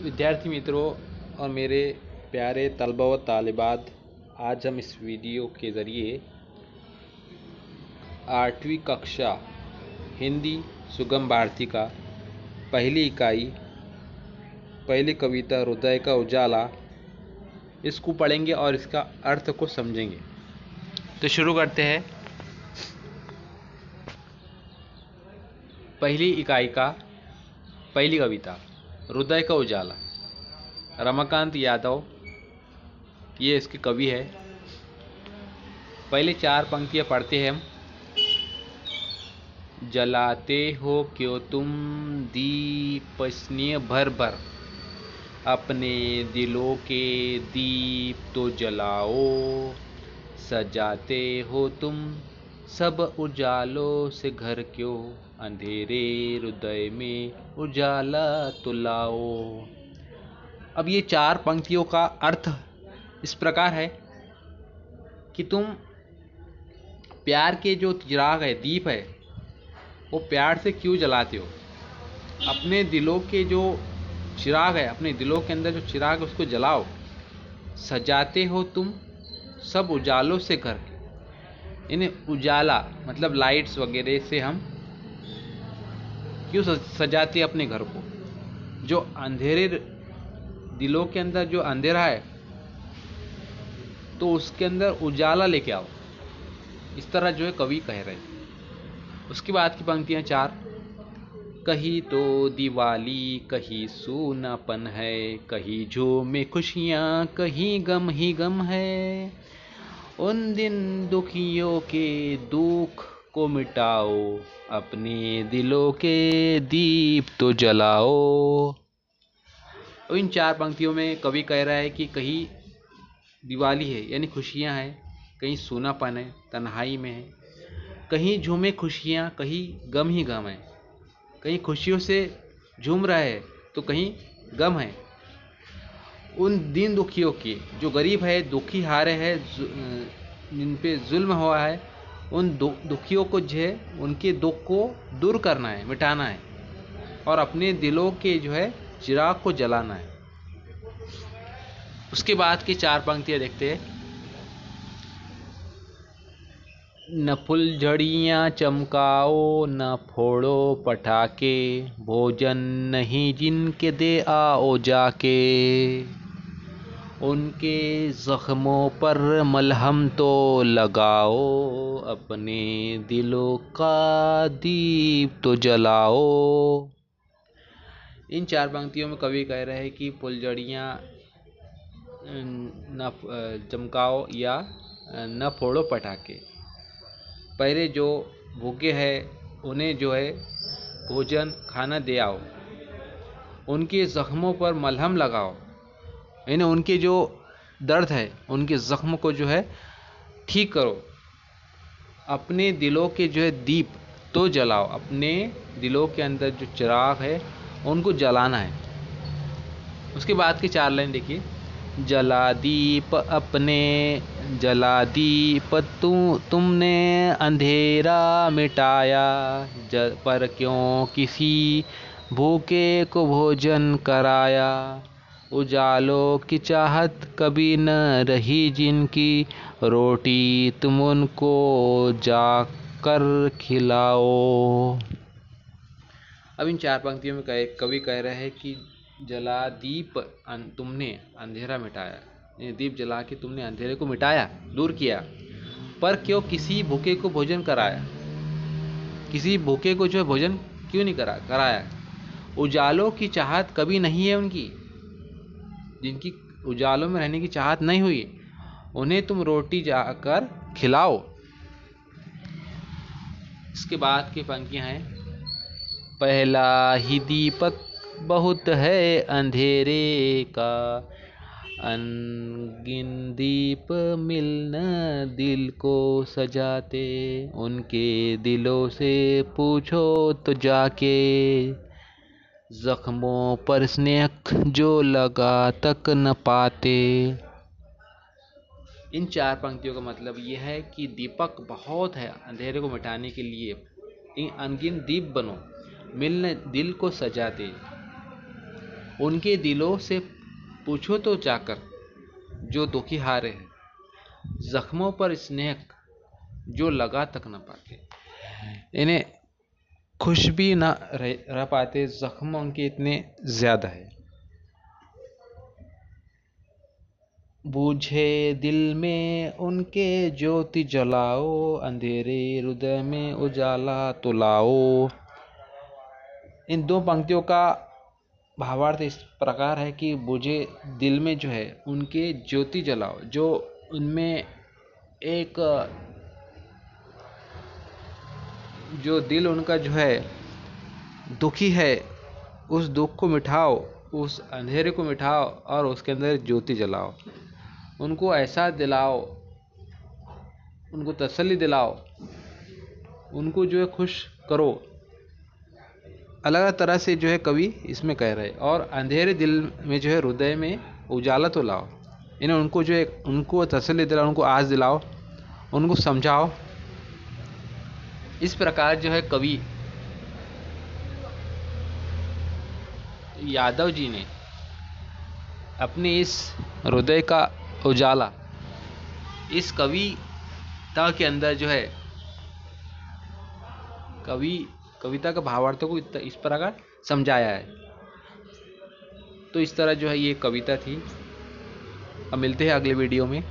विद्यार्थी मित्रों और मेरे प्यारे तलबा व तालिबात, आज हम इस वीडियो के ज़रिए 8वीं कक्षा हिंदी सुगम भारती का पहली इकाई पहली कविता हृदय का उजाला इसको पढ़ेंगे और इसका अर्थ को समझेंगे। तो शुरू करते हैं पहली इकाई का पहली कविता हृदय का उजाला। रमाकांत यादव ये इसके कवि है। पहले 4 पंक्तियाँ पढ़ते हैं हम। जलाते हो क्यों तुम दीप स्नेह भर भर, अपने दिलों के दीप तो जलाओ। सजाते हो तुम सब उजालों से घर, क्यों अंधेरे हृदय में उजाला तो लाओ। अब ये 4 पंक्तियों का अर्थ इस प्रकार है कि तुम प्यार के जो चिराग है, दीप है, वो प्यार से क्यों जलाते हो। अपने दिलों के जो चिराग है, अपने दिलों के अंदर जो चिराग है उसको जलाओ। सजाते हो तुम सब उजालों से घर, इन्हें उजाला मतलब लाइट्स वगैरह से हम क्यों सजाते अपने घर को। जो अंधेरे दिलों के अंदर जो अंधेरा है तो उसके अंदर उजाला लेके आओ, इस तरह जो है कवि कह रहे हैं। उसके बाद की पंक्तियां 4। कहीं तो दिवाली कहीं सूनापन है, कहीं झूमे खुशियाँ कहीं गम ही गम है। उन दिन दुखियों के दुख को मिटाओ, अपने दिलों के दीप तो जलाओ। इन 4 पंक्तियों में कवि कह रहा है कि कहीं दिवाली है यानी खुशियाँ हैं, कहीं सूनापन है तन्हाई में है, कहीं झूमे खुशियाँ कहीं गम ही गम है। कहीं खुशियों से झूम रहा है तो कहीं गम है। उन दिन दुखियों की, जो गरीब है, दुखी हारे है, जिन पे जुल्म हुआ है, उन दुखियों को जो है उनके दुख को दूर करना है, मिटाना है और अपने दिलों के जो है चिराग को जलाना है। उसके बाद की 4 पंक्तियां देखते हैं। न फुलझड़ियाँ चमकाओ न फोड़ो पटाखे, भोजन नहीं जिनके दे आओ जाके। उनके जख्मों पर मलहम तो लगाओ, अपने दिलों का दीप तो जलाओ। इन 4 पंक्तियों में कवि कह रहे हैं कि फुलझड़ियाँ न चमकाओ या न फोड़ो पटाखे। पहले जो भूखे हैं उन्हें जो है भोजन खाना दे आओ, उनके ज़ख्मों पर मलहम लगाओ, यानी उनके जो दर्द है उनके ज़ख्म को जो है ठीक करो। अपने दिलों के जो है दीप तो जलाओ, अपने दिलों के अंदर जो चिराग है उनको जलाना है। उसके बाद की 4 लाइन देखिए। जला दीप अपने जला दीप तुमने अंधेरा मिटाया, पर क्यों किसी भूखे को भोजन कराया। उजालों की चाहत कभी न रही जिनकी, रोटी तुम उनको जाकर खिलाओ। अब इन 4 पंक्तियों में कवि कह रहे हैं कि जला दीप तुमने अंधेरा मिटाया, ये दीप जला के तुमने अंधेरे को मिटाया, दूर किया, पर क्यों किसी भूखे को भोजन कराया। किसी भूखे को जो है भोजन क्यों नहीं कराया। उजालों की चाहत कभी नहीं है उनकी, जिनकी उजालों में रहने की चाहत नहीं हुई, उन्हें तुम रोटी जाकर खिलाओ। इसके बाद की पंक्तियां हैं। पहला ही दीपक बहुत है अंधेरे का, अनगिन दीप मिलना दिल को सजाते। उनके दिलों से पूछो तो जाके, जख्मों पर स्नेह जो लगा तक न पाते। इन 4 पंक्तियों का मतलब यह है कि दीपक बहुत है अंधेरे को मिटाने के लिए, इन अनगिन दीप बनो, मिलने दिल को सजाते। उनके दिलों से पूछो तो जाकर जो दुखी हारे हैं, जख्मों पर स्नेह जो लगा तक न पाते। इन्हें खुश भी ना रह पाते, जख्म उनके इतने ज्यादा है। बूझे दिल में उनके ज्योति जलाओ, अंधेरे हृदय में उजाला तो लाओ। इन दो पंक्तियों का भावार्थ इस प्रकार है कि बूझे दिल में जो है उनके ज्योति जलाओ, जो उनमें एक जो दिल उनका जो है दुखी है, उस दुख को मिटाओ, उस अंधेरे को मिटाओ और उसके अंदर ज्योति जलाओ। उनको एहसास दिलाओ, उनको तसल्ली दिलाओ, उनको जो है खुश करो। अलग अलग तरह से जो है कवि इसमें कह रहे हैं। और अंधेरे दिल में जो है हृदय में उजाला तो लाओ। इन्हें उनको जो है उनको तसल्ली दिलाओ, उनको आस दिलाओ, उनको समझाओ। इस प्रकार जो है कवि यादव जी ने अपने इस हृदय का उजाला इस कविता के अंदर जो है कविता का भावार्थ को इस प्रकार समझाया है। तो इस तरह जो है ये कविता थी। अब मिलते हैं अगले वीडियो में।